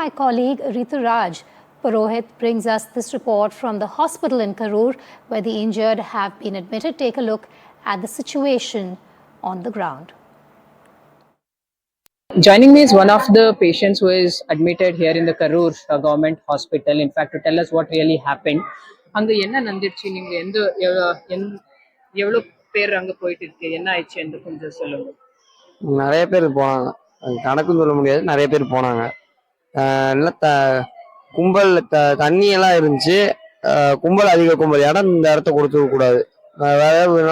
my colleague Ritu Raj Purohit brings us this report from the hospital in Karur, where the injured have been admitted. Take a look at the situation on the ground. Joining me is one of the patients who is admitted here in the Karur Government Hospital. In fact, to tell us what really happened. அங்க என்ன நடந்துச்சு, நீங்க எவ்வளவு பேர் அங்க போயிட்டு இருக்கு, என்ன ஆயிடுச்சு என்று கொஞ்சம் சொல்லுங்க. நிறைய பேர் போனாங்க, கணக்குன்னு சொல்ல முடியாது, நிறைய பேர் போனாங்க. கும்பல் தண்ணி எல்லாம் இருந்துச்சு. கும்பல் அதிக கும்பல் இடம் இந்த இடத்த கொடுத்துக்க கூடாது. வேற ஒரு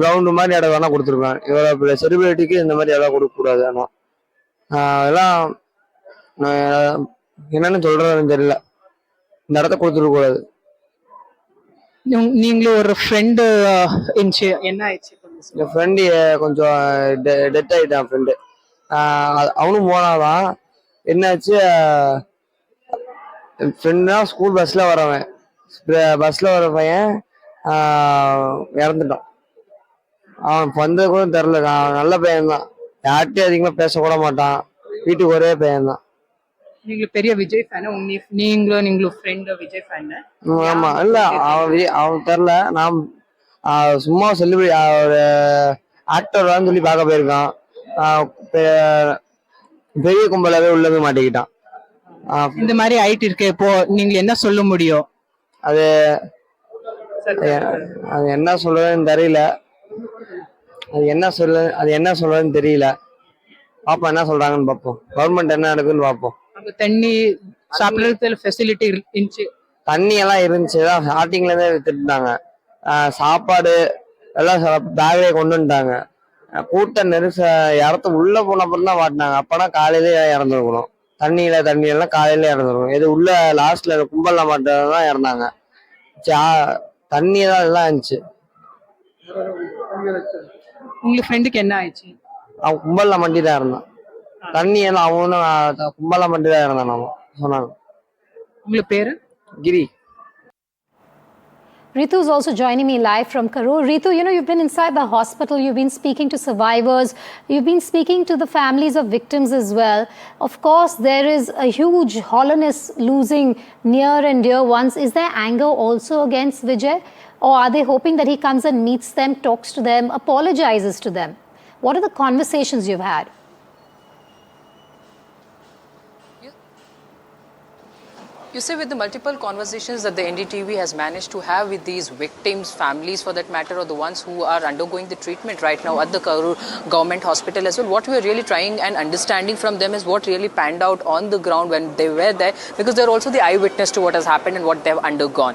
கிரவுண்டு மாதிரி இடம் வேணா கொடுத்துருக்காங்க. இவ்வளோ செலிபிரிட்டிக்கு இந்த மாதிரி இடம் கொடுக்க கூடாது. ஆனால் அதெல்லாம் என்னன்னு சொல்றதுன்னு தெரியல. இந்த இடத்த கொடுத்துருக்க கூடாது. நீங்களும் ஒரு ஃப்ரெண்டு என்ன ஆயிடுச்சு? என் ஃப்ரெண்டு கொஞ்சம் டெத் ஆகிட்டான். ஃப்ரெண்டு அவனும் போனாதான். என்னாச்சு, ஃப்ரெண்டுனா ஸ்கூல் பஸ்ல வரவன், பஸ்ல வர பையன் இறந்துட்டான். அவன் வந்தது கூட தெரில. நல்ல பையன்தான், யார்கிட்டையும் அதிகமா பேசக்கூட மாட்டான். வீட்டுக்கு ஒரே பையன்தான். நீங்களும் பெரிய விஜய் ஃபேன்? நீங்களும் ஃப்ரெண்ட் விஜய் ஃபேன்? ஆமா. இல்ல, அவன் தெரில. நான் சும்மா செலிபிரிட்டி ஒரு ஆக்டர்லான்னு சொல்லி பார்க்க போயிருக்கான். பெரிய கும்பலாவே உள்ளவே மாட்டிக்கிட்டான். இந்த மாதிரி ஆயிட்டு இருக்கு. இப்போ நீங்க என்ன சொல்ல முடியும்? அது என்ன சொல்றதுன்னு தெரியல. அது என்ன சொல்றதுன்னு தெரியல. பாப்போம், என்ன சொல்றாங்கன்னு பார்ப்போம். கவர்மெண்ட் என்ன நடக்குன்னு பார்ப்போம். தண்ணி சாப்பிடுறதுல ஃபெசிலிட்டி இருந்துச்சு? தண்ணி எல்லாம் இருந்துச்சு. ஸ்டார்டிங்ல இருந்தே வித்துட்டாங்க. சாப்பாடு எல்லாம் பேக்லயே கொண்டு வந்துட்டாங்க. கூட்ட இடத்த உள்ள போன அப்புறம் தான் மாட்டினாங்க. அப்பனா காலையிலே இறந்துருக்கணும். தண்ணியெல்லாம் காலையில இறந்துருக்கணும். இது உள்ள லாஸ்ட்ல கும்பல்ல மாட்டதான் இறந்தாங்க. தண்ணி எல்லாம் இருந்துச்சு. உங்க ஃப்ரெண்டுக்கு என்ன ஆயிடுச்சு? அவன் கும்பல்ல மண்டி தான் இருந்தான். தண்ணி எல்லாம் அவனும் கும்பல்ல மண்டி தான் இருந்தான் சொன்னாங்க. உங்களுக்கு பேரு? கிரி. Ritu is also joining me live from Karur. Ritu, you've been inside the hospital, you've been speaking to survivors, you've been speaking to the families of victims as well. Of course, there is a huge hollowness losing near and dear ones. Is there anger also against Vijay? Or are they hoping that he comes and meets them, talks to them, apologizes to them? What are the conversations you've had? You see, with the multiple conversations that the NDTV has managed to have with these victims, families for that matter, or the ones who are undergoing the treatment right now at the Karur Government Hospital as well, what we are really trying and understanding from them is what really panned out on the ground when they were there, because they're also the eyewitness to what has happened and what they've undergone.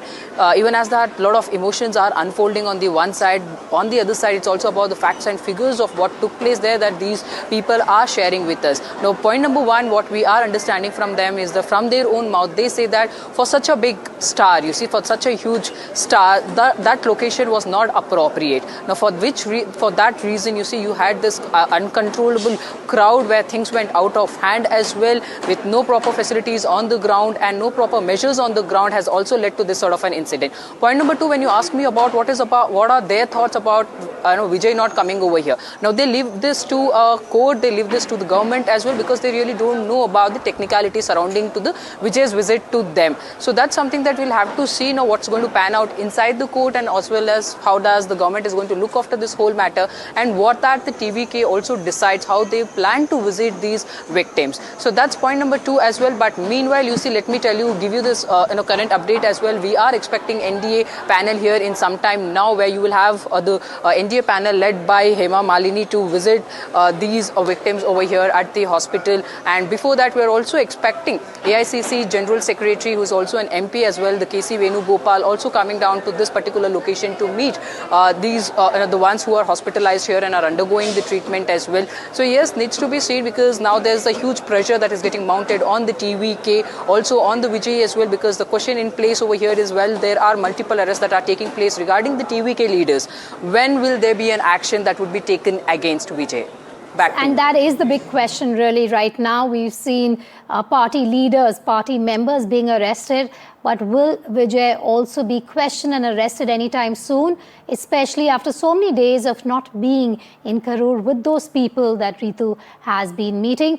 Even as that, a lot of emotions are unfolding on the one side. On the other side, it's also about the facts and figures of what took place there that these people are sharing with us. Now, point number one, what we are understanding from them is that from their own mouth, they say that for such a big star, you see, for such a huge star, that location was not appropriate. Now, for that reason, you see, you had this uncontrollable crowd where things went out of hand as well, with no proper facilities on the ground and no proper measures on the ground, has also led to this sort of an incident. Point number two, when you ask me about what are their thoughts about Vijay not coming over here. Now, they leave this to a court, they leave this to the government as well, because they really don't know about the technicality surrounding to the Vijay's visit to them. So that's something that we'll have to see now what's going to pan out inside the court, and as well as how does the government is going to look after this whole matter, and what that the TVK also decides how they plan to visit these victims. So that's point number two as well. But meanwhile, you see, let me tell you, give you this current update as well. We are expecting NDA panel here in some time now, where you will have the NDA panel led by Hema Malini to visit these victims over here at the hospital. And before that, we are also expecting AICC General Secretary, who is also an MP as well, the KC Venugopal, also coming down to this particular location to meet the ones who are hospitalized here and are undergoing the treatment as well. So yes, needs to be seen, because now there's a huge pressure that is getting mounted on the TVK, also on the Vijay as well, because the question in place over here is, well, there are multiple arrests that are taking place regarding the TVK leaders. When will there be an action that would be taken against Vijay? And that is the big question really right now. We've seen party leaders, party members being arrested, but will Vijay also be questioned and arrested anytime soon, especially after so many days of not being in Karur with those people that Ritu has been meeting?